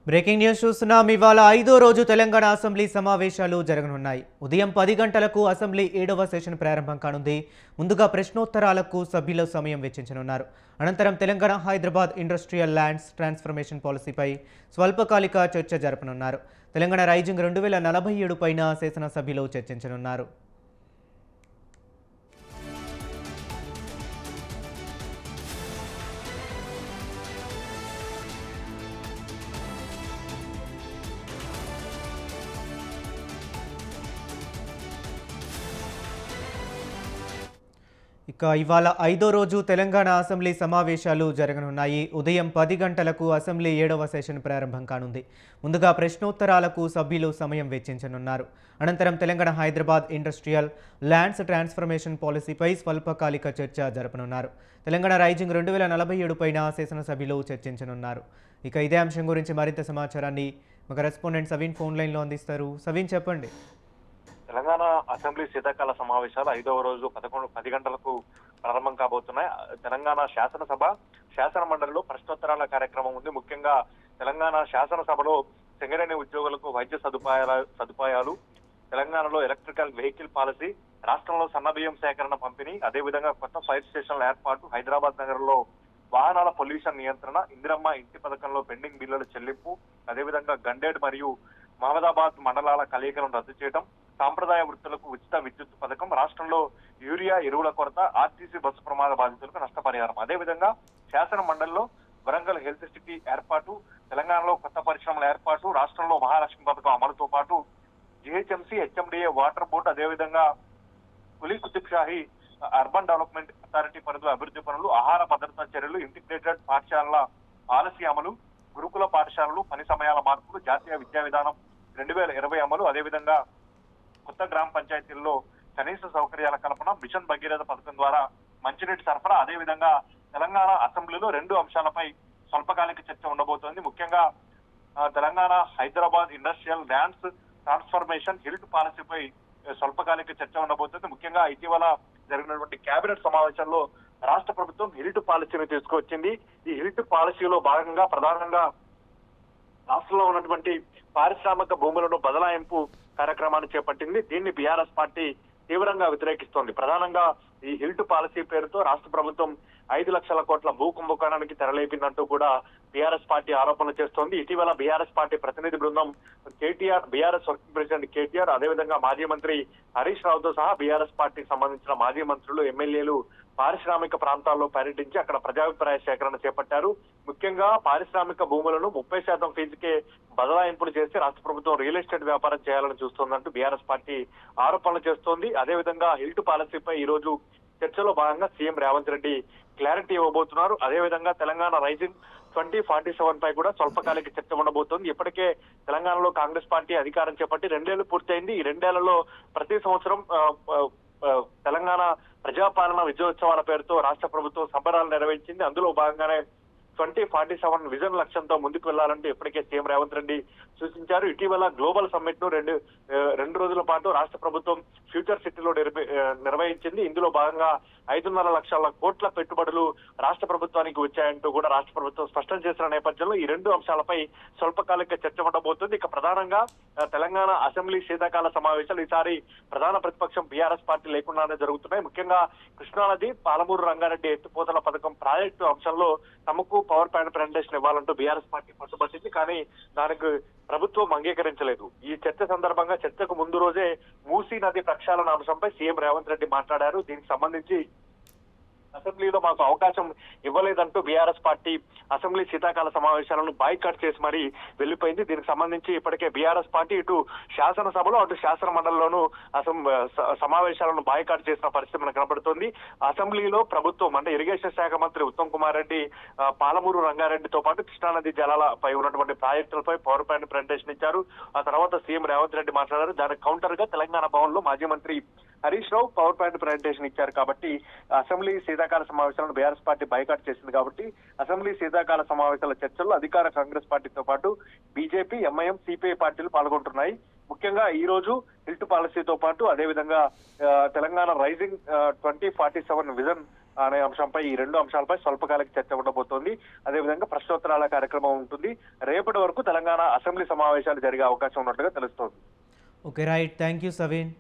Breaking news చూస్తున్నాం. ఇవాళ 5వ రోజు తెలంగాణ అసెంబ్లీ సమావేశాలు జరగనున్నాయి. ఉదయం 10 గంటలకు అసెంబ్లీ 7వ సెషన్ ప్రారంభం కానుంది. ముందుగా ప్రశ్నోత్తరాలకు సభ్యులు సమయం వెచ్చించనున్నారు. అనంతరం Telangana Hyderabad industrial lands transformation పాలసీపై స్వల్పకాలిక చర్చ జరపనున్నారు. తెలంగాణ రైజింగ్ 2047 పైన శాసనసభ్యులు చర్చించనున్నారు. ఇవాళ 5వ రోజు తెలంగాణ అసెంబ్లీ సమావేశాలు జరగనున్నాయి. ఉదయం 10 గంటలకు అసెంబ్లీ 7వ సెషన్ ప్రారంభం కానుంది. ముందుగా ప్రశ్నోత్తరాలకు సభ్యులు సమయం వెచ్చించనున్నారు. అనంతరం Telangana Hyderabad industrial lands transformation పాలసీపై స్వల్పకాలిక చర్చ జరపనున్నారు. తెలంగాణ రైజింగ్ 2047 పైన శాసనసభ్యులు చర్చించనున్నారు. ఇదే అంశం గురించి మరింత సమాచారాన్ని మా కరెస్పాండెంట్ సవీన్ ఫోన్ లైన్లో అందిస్తారు. సవీన్, చెప్పండి. తెలంగాణ అసెంబ్లీ శీతాకాల సమావేశాలు 5వ రోజు 10 గంటలకు ప్రారంభం కాబోతున్నాయి. తెలంగాణ శాసన మండలిలో ప్రశ్నోత్తరాల కార్యక్రమం ఉంది. ముఖ్యంగా తెలంగాణ శాసనసభలో సింగరేణి ఉద్యోగులకు వైద్య సదుపాయాలు, తెలంగాణలో ఎలక్ట్రికల్ వెహికల్ పాలసీ, రాష్ట్రంలో సన్నబియ్యం సేకరణ పంపిణీ, అదేవిధంగా కొత్త ఫైర్ స్టేషన్ల ఏర్పాటు, హైదరాబాద్ నగరంలో వాహనాల పొల్యూషన్ నియంత్రణ, ఇందిరమ్మ ఇంటి పథకంలో పెండింగ్ బిల్లుల చెల్లింపు, అదేవిధంగా గండేడ్ మరియు మహమ్మదాబాద్ మండలాల కలయికలను రద్దు చేయడం, సాంప్రదాయ వృత్తులకు ఉచిత విద్యుత్ పథకం, రాష్ట్రంలో యూరియా ఎరువుల కొరత, ఆర్టీసీ బస్సు ప్రమాద బాధితులకు నష్టపరిహారం, అదేవిధంగా శాసన మండలిలో వరంగల్ హెల్త్ సిటీ ఏర్పాటు, తెలంగాణలో కొత్త పరిశ్రమల ఏర్పాటు, రాష్ట్రంలో మహాలక్ష్మి పథకం అమలుతో పాటు జిహెచ్ఎంసీ, హెచ్ఎండిఏ వాటర్ బోర్డు, అదేవిధంగా Quli Qutb Shahi urban development authority పరిధిలో అభివృద్ధి పనులు, ఆహార భద్రతా చర్యలు, ఇంటిగ్రేటెడ్ పాఠశాలల పాలసీ అమలు, గురుకుల పాఠశాలలు పని సమయాల మార్పులు, జాతీయ విద్యా విధానం 2020 అమలు, అదేవిధంగా కొత్త గ్రామ పంచాయతీల్లో కనీస సౌకర్యాల కల్పన, మిషన్ భగీరథ పథకం ద్వారా మంచినీటి సరఫరా, అదేవిధంగా తెలంగాణ అసెంబ్లీలో 2 అంశాలపై స్వల్పకాలిక చర్చ ఉండబోతోంది. ముఖ్యంగా Telangana Hyderabad industrial lands transformation HILT పాలసీపై స్వల్పకాలిక చర్చ ఉండబోతోంది. ముఖ్యంగా ఇటీవల జరిగినటువంటి కేబినెట్ సమావేశంలో రాష్ట్ర ప్రభుత్వం హిల్ట్ పాలసీని తీసుకొచ్చింది. ఈ హిల్ట్ పాలసీలో భాగంగా ప్రధానంగా రాష్ట్రంలో ఉన్నటువంటి పారిశ్రామిక భూములను బదలాయింపు కార్యక్రమాన్ని చేపట్టింది. దీన్ని బీఆర్ఎస్ పార్టీ తీవ్రంగా వ్యతిరేకిస్తోంది. ప్రధానంగా ఈ హిల్ట్ పాలసీ పేరుతో రాష్ట్ర ప్రభుత్వం 5 లక్షల కోట్ల భూ కుంభకోణానికి తెరలేపిందంటూ కూడా బీఆర్ఎస్ పార్టీ ఆరోపణలు చేస్తోంది. ఇటీవల బీఆర్ఎస్ పార్టీ ప్రతినిధి బృందం బీఆర్ఎస్ వర్కింగ్ ప్రెసిడెంట్ కేటీఆర్, అదేవిధంగా మాజీ మంత్రి హరీష్ రావుతో సహా బీఆర్ఎస్ పార్టీకి సంబంధించిన మాజీ మంత్రులు, ఎమ్మెల్యేలు పారిశ్రామిక ప్రాంతాల్లో పర్యటించి అక్కడ ప్రజాభిప్రాయ సేకరణ చేపట్టారు. ముఖ్యంగా పారిశ్రామిక భూములను 30% ఫీజుకే బదలాయింపులు చేసి రాష్ట్ర ప్రభుత్వం రియల్ ఎస్టేట్ వ్యాపారం చేయాలని చూస్తోందంటూ బీఆర్ఎస్ పార్టీ ఆరోపణలు చేస్తోంది. అదేవిధంగా హిల్ట్ పాలసీపై ఈ రోజు చర్చలో భాగంగా సీఎం రేవంత్ రెడ్డి క్లారిటీ ఇవ్వబోతున్నారు. అదేవిధంగా తెలంగాణ రైజింగ్ 2047 పై కూడా స్వల్పకాలిక చర్చ ఉండబోతోంది. ఇప్పటికే తెలంగాణలో కాంగ్రెస్ పార్టీ అధికారం చేపట్టి 2 ఏళ్లు పూర్తయింది. ఈ 2 ఏళ్లలో ప్రతి సంవత్సరం తెలంగాణ ప్రజాపాలన విజయోత్సవాల పేరుతో రాష్ట్ర ప్రభుత్వం సంబరాలు నిర్వహించింది. అందులో భాగంగానే 2047 విజన్ లక్ష్యంతో ముందుకు వెళ్లాలంటూ ఇప్పటికే సీఎం రేవంత్ రెడ్డి సూచించారు. ఇటీవల గ్లోబల్ సమ్మిట్ ను రెండు రోజుల పాటు రాష్ట్ర ప్రభుత్వం ఫ్యూచర్ సిటీలో నిర్వహించింది. ఇందులో భాగంగా 5.5 లక్షల కోట్ల పెట్టుబడులు రాష్ట్ర ప్రభుత్వానికి వచ్చాయంటూ కూడా రాష్ట్ర ప్రభుత్వం స్పష్టం చేసిన నేపథ్యంలో ఈ 2 అంశాలపై స్వల్పకాలిక చర్చ ఉండబోతుంది. ఇక ప్రధానంగా తెలంగాణ అసెంబ్లీ శీతాకాల సమావేశాలు ఈసారి ప్రధాన ప్రతిపక్షం బీఆర్ఎస్ పార్టీ లేకుండానే జరుగుతున్నాయి. ముఖ్యంగా కృష్ణానది పాలమూరు రంగారెడ్డి ఎత్తిపోతల పథకం ప్రాజెక్టు అంశంలో తమకు పవర్ పాయింట్ ప్రజెంటేషన్ ఇవ్వాలంటూ బీఆర్ఎస్ పార్టీ పట్టుబట్టింది. కానీ దానికి ప్రభుత్వం అంగీకరించలేదు. ఈ చర్చ సందర్భంగా చర్చకు ముందు రోజే మూసీ నది ప్రక్షాళన అంశంపై సీఎం రేవంత్ రెడ్డి మాట్లాడారు. దీనికి సంబంధించి అసెంబ్లీలో మాకు అవకాశం ఇవ్వలేదంటూ బీఆర్ఎస్ పార్టీ అసెంబ్లీ శీతాకాల సమావేశాలను బాయ్కాట్ చేసి మరీ వెళ్లిపోయింది. దీనికి సంబంధించి ఇప్పటికే బీఆర్ఎస్ పార్టీ ఇటు శాసనసభలో అటు శాసన మండలిలోనూ సమావేశాలను బాయ్కాట్ చేసిన పరిస్థితి మనకు కనబడుతోంది. అసెంబ్లీలో ప్రభుత్వం అంటే ఇరిగేషన్ శాఖ మంత్రి ఉత్తమ్ కుమార్ రెడ్డి పాలమూరు రంగారెడ్డితో పాటు కృష్ణానది జలాలపై ఉన్నటువంటి ప్రాజెక్టులపై పవర్ పాయింట్ ప్రజెంటేషన్ ఇచ్చారు. ఆ తర్వాత సీఎం రేవంత్ రెడ్డి మాట్లాడారు. దానికి కౌంటర్ గా తెలంగాణ భవన్ లో మాజీ మంత్రి Harish Rao power point presentation ఇచ్చారు. కాబట్టి అసెంబ్లీ శీతాకాల సమావేశాలను బీఆర్ఎస్ పార్టీ బైకాట్ చేసింది. కాబట్టి అసెంబ్లీ శీతాకాల సమావేశాల చర్చల్లో అధికార కాంగ్రెస్ పార్టీతో పాటు బీజేపీ, ఎంఐఎం, సిపిఐ పార్టీలు పాల్గొంటున్నాయి. ముఖ్యంగా ఈ రోజు హిల్ట్ పాలసీతో పాటు అదేవిధంగా తెలంగాణ రైజింగ్ 2047 విజన్ అనే అంశంపై, ఈ రెండు అంశాలపై స్వల్పకాలిక చర్చ ఉండబోతోంది. అదేవిధంగా ప్రశ్నోత్తరాల కార్యక్రమం ఉంటుంది. రేపటి వరకు తెలంగాణ అసెంబ్లీ సమావేశాలు జరిగే అవకాశం ఉన్నట్లుగా తెలుస్తోంది. Okay, right. Thank you Saveen.